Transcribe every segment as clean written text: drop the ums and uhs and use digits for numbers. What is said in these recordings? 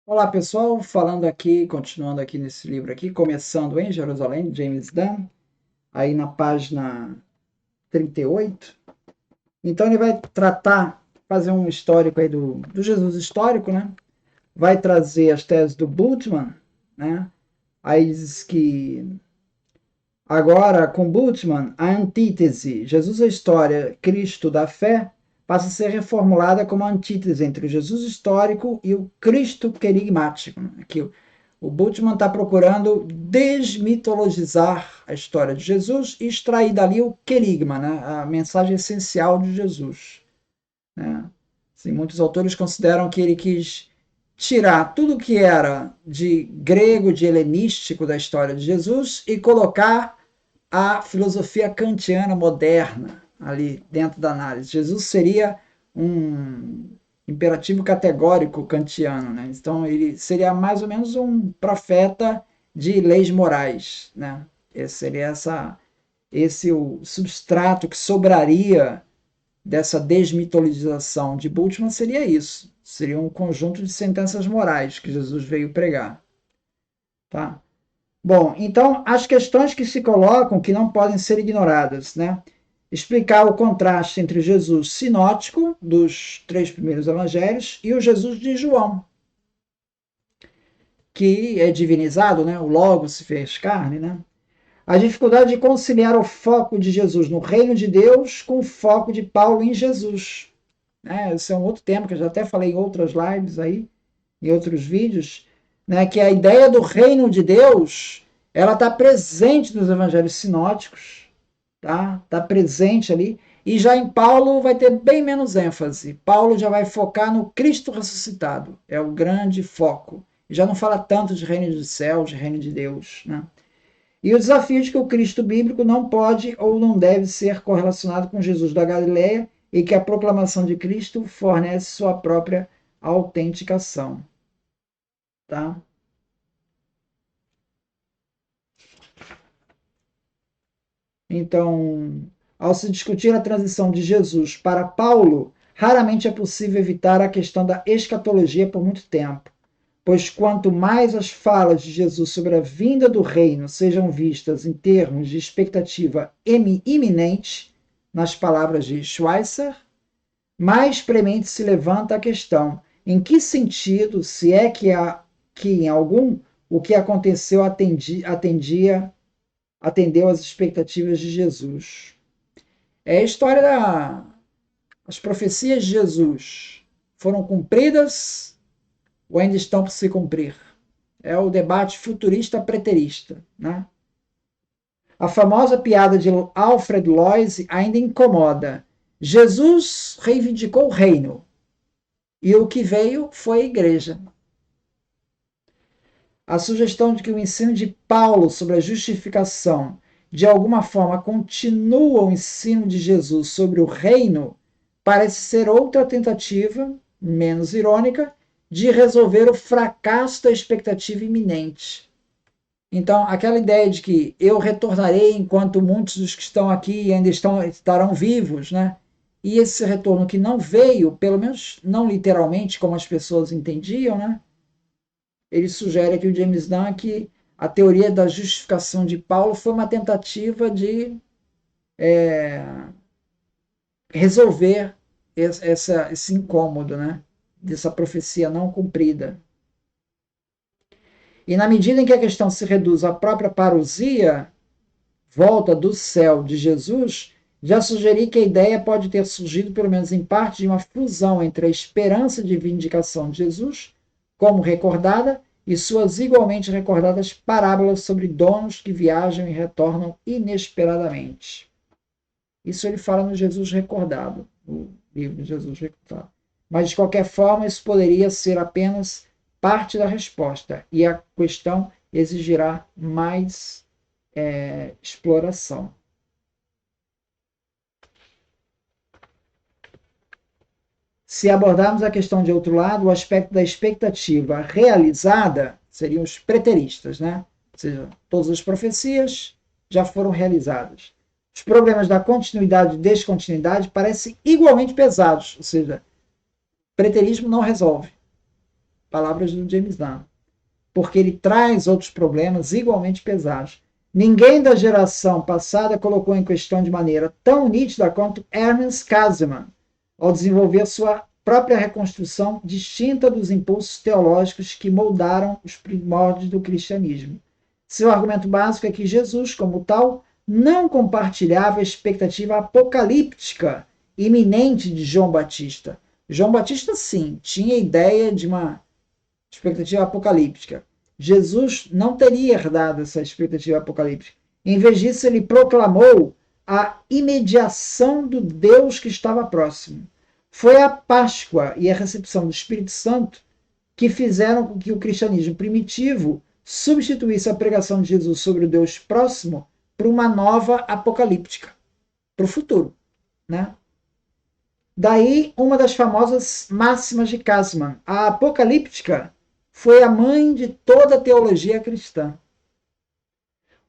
Olá pessoal, falando aqui, continuando aqui nesse livro aqui, começando em Jerusalém, de James Dunn, aí na página 38. Então ele vai tratar, fazer um histórico aí do Jesus histórico, né? Vai trazer as teses do Bultmann, né? Aí diz que agora com Bultmann, a antítese Jesus a história, Cristo da fé, passa a ser reformulada como a antítese entre o Jesus histórico e o Cristo querigmático, né? Que o Bultmann está procurando desmitologizar a história de Jesus e extrair dali o querigma, né? A mensagem essencial de Jesus. Né? Assim, muitos autores consideram que ele quis tirar tudo que era de grego, de helenístico da história de Jesus e colocar a filosofia kantiana moderna ali dentro da análise. Jesus seria um imperativo categórico kantiano, né? Então ele seria mais ou menos um profeta de leis morais, né? Esse o substrato que sobraria dessa desmitologização de Bultmann seria isso. Seria um conjunto de sentenças morais que Jesus veio pregar, tá? Bom, então as questões que se colocam que não podem ser ignoradas, né? Explicar o contraste entre o Jesus sinótico dos três primeiros evangelhos e o Jesus de João, que é divinizado, né? O Logo se fez carne, né? A dificuldade de conciliar o foco de Jesus no reino de Deus com o foco de Paulo em Jesus. Né? Esse é um outro tema que eu já até falei em outras lives aí, em outros vídeos, né? Que a ideia do reino de Deus ela está presente nos evangelhos sinóticos, tá? Está presente ali. E já em Paulo vai ter bem menos ênfase. Paulo já vai focar no Cristo ressuscitado. É o grande foco. Já não fala tanto de reino dos céus, de reino de Deus, né? E o desafio de que o Cristo bíblico não pode ou não deve ser correlacionado com Jesus da Galileia e que a proclamação de Cristo fornece sua própria autenticação. Tá? Então, ao se discutir a transição de Jesus para Paulo, raramente é possível evitar a questão da escatologia por muito tempo, pois quanto mais as falas de Jesus sobre a vinda do reino sejam vistas em termos de expectativa iminente, nas palavras de Schweitzer, mais premente se levanta a questão: em que sentido, se é que em algum, o que aconteceu atendeu às expectativas de Jesus? É a história as profecias de Jesus foram cumpridas ou ainda estão por se cumprir? É o debate futurista preterista, né? A famosa piada de Alfred Lois ainda incomoda. Jesus reivindicou o reino e o que veio foi a igreja. A sugestão de que o ensino de Paulo sobre a justificação de alguma forma continua o ensino de Jesus sobre o reino parece ser outra tentativa, menos irônica, de resolver o fracasso da expectativa iminente. Então, aquela ideia de que eu retornarei enquanto muitos dos que estão aqui ainda estarão vivos, né? E esse retorno que não veio, pelo menos não literalmente como as pessoas entendiam, né? Ele sugere aqui o James Dunn que a teoria da justificação de Paulo foi uma tentativa de resolver esse incômodo, né? Dessa profecia não cumprida. E na medida em que a questão se reduz à própria parousia, volta do céu de Jesus, já sugeri que a ideia pode ter surgido, pelo menos em parte, de uma fusão entre a esperança de vindicação de Jesus, como recordada, e suas igualmente recordadas parábolas sobre donos que viajam e retornam inesperadamente. Isso ele fala no Jesus Recordado, no livro de Jesus Recordado. Mas, de qualquer forma, isso poderia ser apenas parte da resposta, e a questão exigirá mais exploração. Se abordarmos a questão de outro lado, o aspecto da expectativa realizada seriam os preteristas, né? Ou seja, todas as profecias já foram realizadas. Os problemas da continuidade e descontinuidade parecem igualmente pesados, ou seja, preterismo não resolve. palavras do James Dunn, porque ele traz outros problemas igualmente pesados. Ninguém da geração passada colocou em questão de maneira tão nítida quanto Ernest Käsemann, ao desenvolver sua própria reconstrução distinta dos impulsos teológicos que moldaram os primórdios do cristianismo. Seu argumento básico é que Jesus, como tal, não compartilhava a expectativa apocalíptica iminente de João Batista. João Batista, sim, tinha ideia de uma expectativa apocalíptica. Jesus não teria herdado essa expectativa apocalíptica. Em vez disso, ele proclamou a imediação do Deus que estava próximo. Foi a Páscoa e a recepção do Espírito Santo que fizeram com que o cristianismo primitivo substituísse a pregação de Jesus sobre o Deus próximo por uma nova apocalíptica, para o futuro, né? Daí uma das famosas máximas de Käsemann: a apocalíptica foi a mãe de toda a teologia cristã.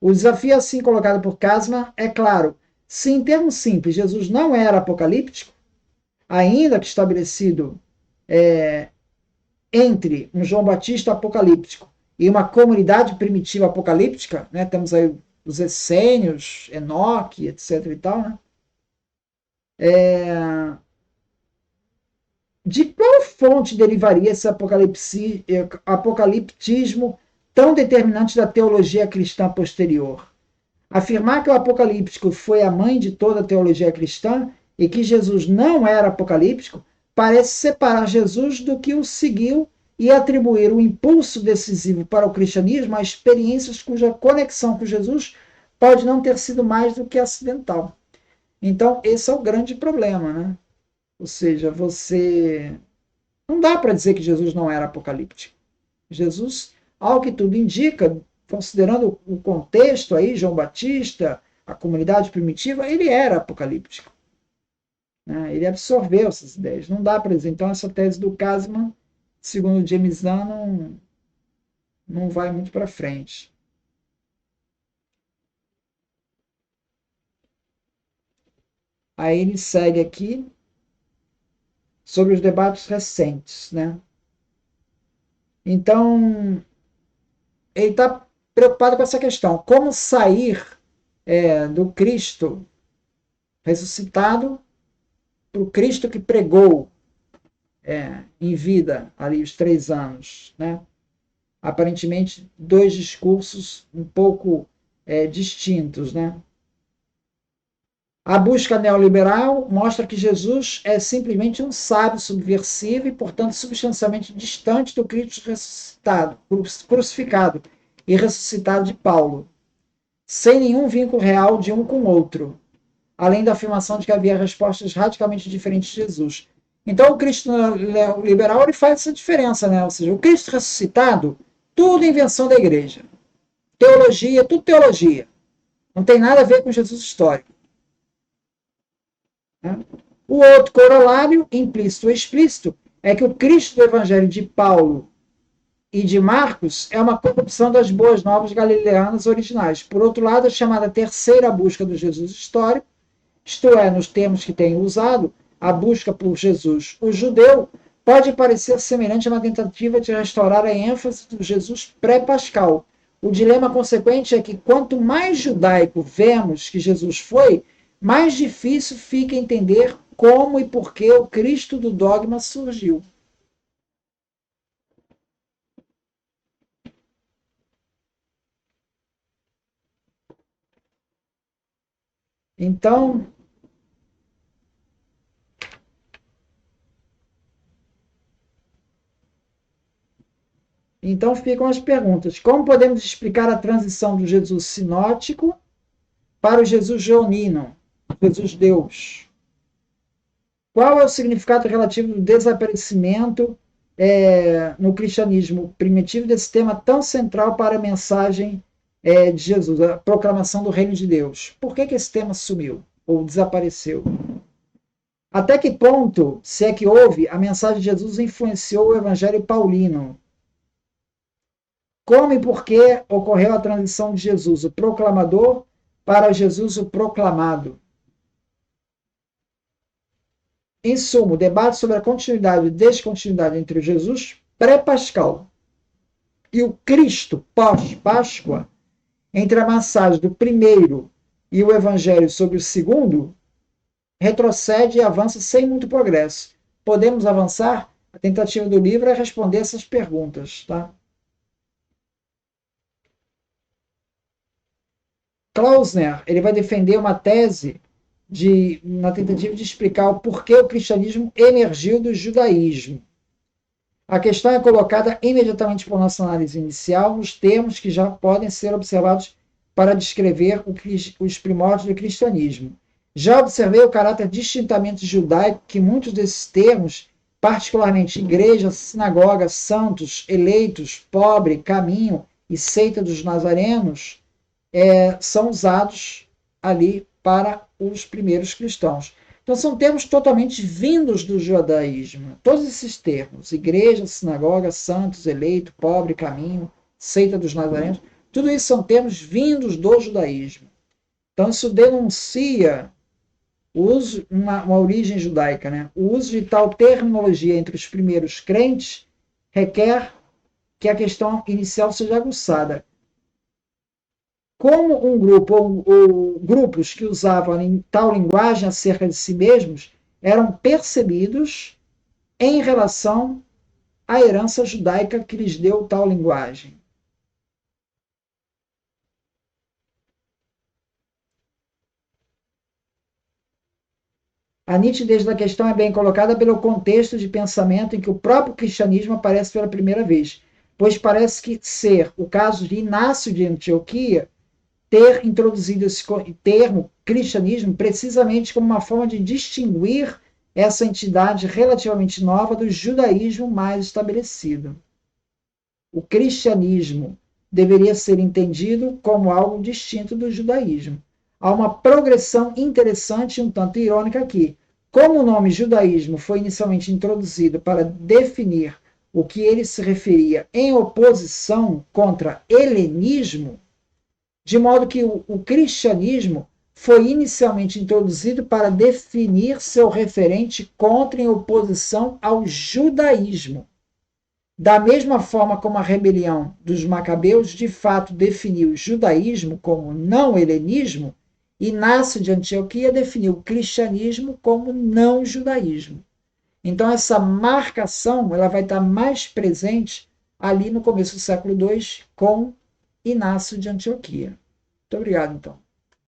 O desafio assim colocado por Käsemann é claro: se em termos simples Jesus não era apocalíptico, ainda que estabelecido entre um João Batista apocalíptico e uma comunidade primitiva apocalíptica, né? Temos aí os essênios, Enoque, etc. e tal, né? De qual fonte derivaria esse apocaliptismo tão determinante da teologia cristã posterior? Afirmar que o apocalíptico foi a mãe de toda a teologia cristã e que Jesus não era apocalíptico parece separar Jesus do que o seguiu e atribuir o impulso decisivo para o cristianismo a experiências cuja conexão com Jesus pode não ter sido mais do que acidental. Então, esse é o grande problema, né? Ou seja, você... Não dá para dizer que Jesus não era apocalíptico. Jesus, ao que tudo indica, considerando o contexto aí, João Batista, a comunidade primitiva, ele era apocalíptico. Né? Ele absorveu essas ideias. Não dá para dizer. Então, essa tese do Käsemann, segundo James Dunn, não vai muito para frente. Aí ele segue aqui sobre os debates recentes, né? Então, ele está preocupado com essa questão: como sair do Cristo ressuscitado para o Cristo que pregou em vida ali os 3 anos, né? Aparentemente 2 discursos um pouco distintos, né? A busca neoliberal mostra que Jesus é simplesmente um sábio subversivo e, portanto, substancialmente distante do Cristo ressuscitado, crucificado e ressuscitado de Paulo, sem nenhum vínculo real de um com o outro, além da afirmação de que havia respostas radicalmente diferentes de Jesus. Então, o Cristo neoliberal ele faz essa diferença, né? Ou seja, o Cristo ressuscitado, tudo invenção da igreja. Teologia, tudo teologia. Não tem nada a ver com Jesus histórico. O outro corolário, implícito ou explícito, é que o Cristo do Evangelho de Paulo e de Marcos é uma corrupção das boas novas galileanas originais. Por outro lado, a chamada terceira busca do Jesus histórico, isto é, nos termos que tenho usado, a busca por Jesus, o judeu, pode parecer semelhante a uma tentativa de restaurar a ênfase do Jesus pré-pascal. O dilema consequente é que quanto mais judaico vemos que Jesus foi, mais difícil fica entender como e por que o Cristo do dogma surgiu. Então, ficam as perguntas. Como podemos explicar a transição do Jesus sinótico para o Jesus joanino, Jesus Deus? Qual é o significado relativo do desaparecimento no cristianismo primitivo desse tema tão central para a mensagem de Jesus, a proclamação do reino de Deus? Por que esse tema sumiu ou desapareceu? Até que ponto, se é que houve, a mensagem de Jesus influenciou o evangelho paulino? Como e por que ocorreu a transição de Jesus, o proclamador, para Jesus, o proclamado? Em sumo, debate sobre a continuidade e descontinuidade entre o Jesus pré-pascal e o Cristo pós-Páscoa, entre a mensagem do primeiro e o evangelho sobre o segundo, retrocede e avança sem muito progresso. Podemos avançar? A tentativa do livro é responder essas perguntas, tá? Klausner, ele vai defender uma tese na tentativa de explicar o porquê o cristianismo emergiu do judaísmo. A questão é colocada imediatamente por nossa análise inicial nos termos que já podem ser observados para descrever os primórdios do cristianismo. Já observei o caráter distintamente judaico que muitos desses termos, particularmente igreja, sinagoga, santos, eleitos, pobre, caminho e seita dos nazarenos, são usados ali para os primeiros cristãos. Então, são termos totalmente vindos do judaísmo. Todos esses termos, igreja, sinagoga, santos, eleito, pobre, caminho, seita dos nazarenos, tudo isso são termos vindos do judaísmo. Então, isso denuncia uma origem judaica, né? O uso de tal terminologia entre os primeiros crentes requer que a questão inicial seja aguçada. Como um grupo ou grupos que usavam tal linguagem acerca de si mesmos eram percebidos em relação à herança judaica que lhes deu tal linguagem. A nitidez da questão é bem colocada pelo contexto de pensamento em que o próprio cristianismo aparece pela primeira vez, pois parece que ser o caso de Inácio de Antioquia ter introduzido esse termo cristianismo precisamente como uma forma de distinguir essa entidade relativamente nova do judaísmo mais estabelecido. O cristianismo deveria ser entendido como algo distinto do judaísmo. Há uma progressão interessante e um tanto irônica aqui. Como o nome judaísmo foi inicialmente introduzido para definir o que ele se referia em oposição contra helenismo, de modo que o cristianismo foi inicialmente introduzido para definir seu referente contra em oposição ao judaísmo. Da mesma forma como a rebelião dos macabeus de fato definiu o judaísmo como não helenismo, Inácio de Antioquia definiu o cristianismo como não judaísmo. Então essa marcação ela vai estar mais presente ali no começo do século II com Inácio de Antioquia. Muito obrigado, então.